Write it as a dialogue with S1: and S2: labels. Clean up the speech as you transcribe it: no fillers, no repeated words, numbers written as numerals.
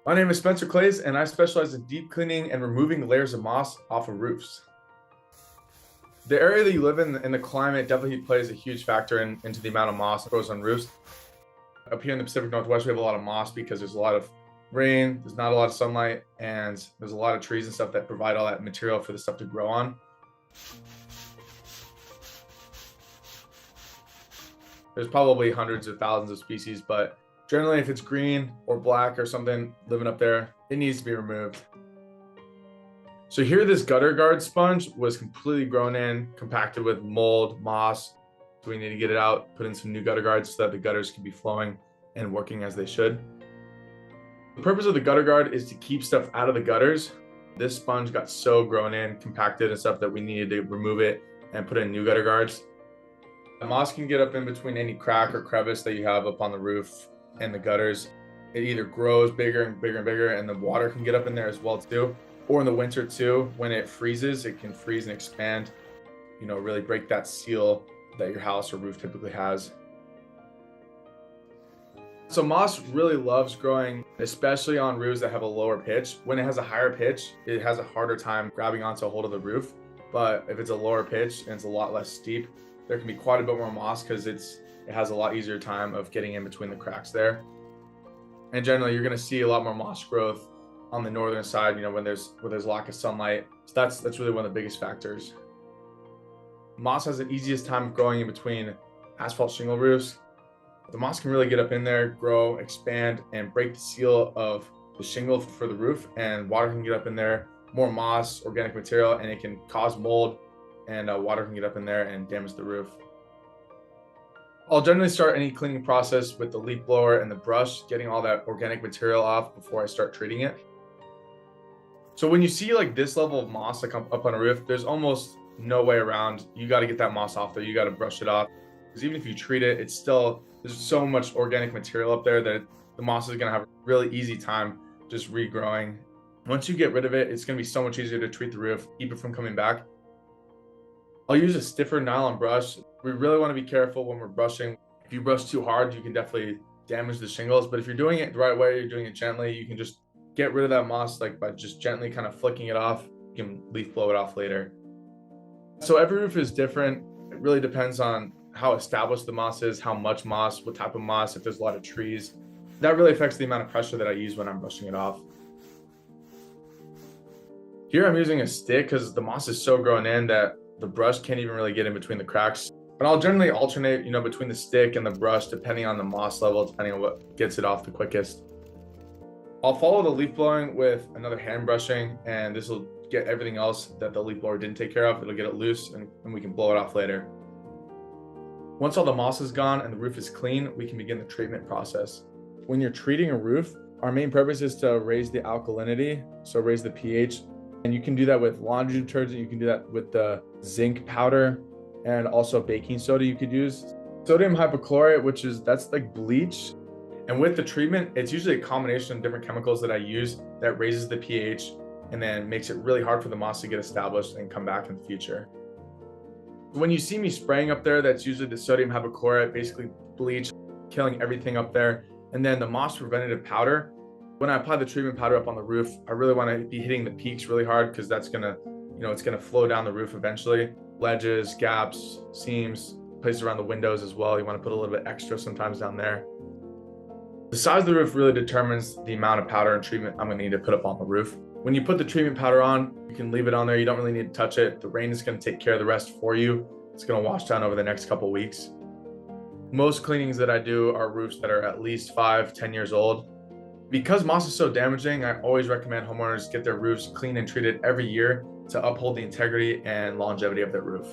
S1: My name is Spencer Clays, and I specialize in deep cleaning and removing layers of moss off of roofs. The area that you live in and the climate definitely plays a huge factor into the amount of moss that grows on roofs. Up here in the Pacific Northwest, we have a lot of moss because there's a lot of rain, there's not a lot of sunlight, and there's a lot of trees and stuff that provide all that material for the stuff to grow on. There's probably hundreds of thousands of species, but generally if it's green or black or something living up there, it needs to be removed. So here, this gutter guard sponge was completely grown in, compacted with mold, moss. So we need to get it out, put in some new gutter guards so that the gutters can be flowing and working as they should. The purpose of the gutter guard is to keep stuff out of the gutters. This sponge got so grown in, compacted and stuff that we needed to remove it and put in new gutter guards. The moss can get up in between any crack or crevice that you have up on the roof and the gutters. It either grows bigger and bigger and bigger, and the water can get up in there as well too. Or in the winter too, when it freezes, it can freeze and expand, really break that seal that your house or roof typically has. So moss really loves growing, especially on roofs that have a lower pitch. When it has a higher pitch, it has a harder time grabbing onto a hold of the roof. But if it's a lower pitch and it's a lot less steep, there can be quite a bit more moss because it has a lot easier time of getting in between the cracks there. And generally, you're going to see a lot more moss growth on the northern side, where there's lack of sunlight. So that's really one of the biggest factors. Moss has the easiest time growing in between asphalt shingle roofs. The moss can really get up in there, grow, expand, and break the seal of the shingle for the roof, and water can get up in there, more moss, organic material, and it can cause mold, and water can get up in there and damage the roof. I'll generally start any cleaning process with the leaf blower and the brush, getting all that organic material off before I start treating it. So when you see like this level of moss like up on a roof, there's almost no way around. You got to get that moss off there. You got to brush it off, because even if you treat it, there's so much organic material up there that the moss is going to have a really easy time just regrowing. Once you get rid of it, it's going to be so much easier to treat the roof, keep it from coming back. I'll use a stiffer nylon brush. We really want to be careful when we're brushing. If you brush too hard, you can definitely damage the shingles. But if you're doing it the right way, you're doing it gently, you can just get rid of that moss by just gently kind of flicking it off. You can leaf blow it off later. So every roof is different. It really depends on how established the moss is, how much moss, what type of moss, if there's a lot of trees. That really affects the amount of pressure that I use when I'm brushing it off. Here I'm using a stick because the moss is so grown in that the brush can't even really get in between the cracks. But I'll generally alternate, between the stick and the brush, depending on the moss level, depending on what gets it off the quickest. I'll follow the leaf blowing with another hand brushing, and this will get everything else that the leaf blower didn't take care of. It'll get it loose, and we can blow it off later. Once all the moss is gone and the roof is clean, we can begin the treatment process. When you're treating a roof, our main purpose is to raise the alkalinity, so raise the pH. And you can do that with laundry detergent. You can do that with the zinc powder, and also baking soda you could use. Sodium hypochlorite, that's like bleach. And with the treatment, it's usually a combination of different chemicals that I use that raises the pH and then makes it really hard for the moss to get established and come back in the future. When you see me spraying up there, that's usually the sodium hypochlorite, basically bleach, killing everything up there. And then the moss preventative powder. When I apply the treatment powder up on the roof, I really want to be hitting the peaks really hard, because that's gonna, it's gonna flow down the roof eventually. Ledges, gaps, seams, places around the windows as well. You want to put a little bit extra sometimes down there. The size of the roof really determines the amount of powder and treatment I'm gonna need to put up on the roof. When you put the treatment powder on, you can leave it on there. You don't really need to touch it. The rain is gonna take care of the rest for you. It's gonna wash down over the next couple weeks. Most cleanings that I do are roofs that are at least 5-10 years old. Because moss is so damaging, I always recommend homeowners get their roofs cleaned and treated every year to uphold the integrity and longevity of their roof.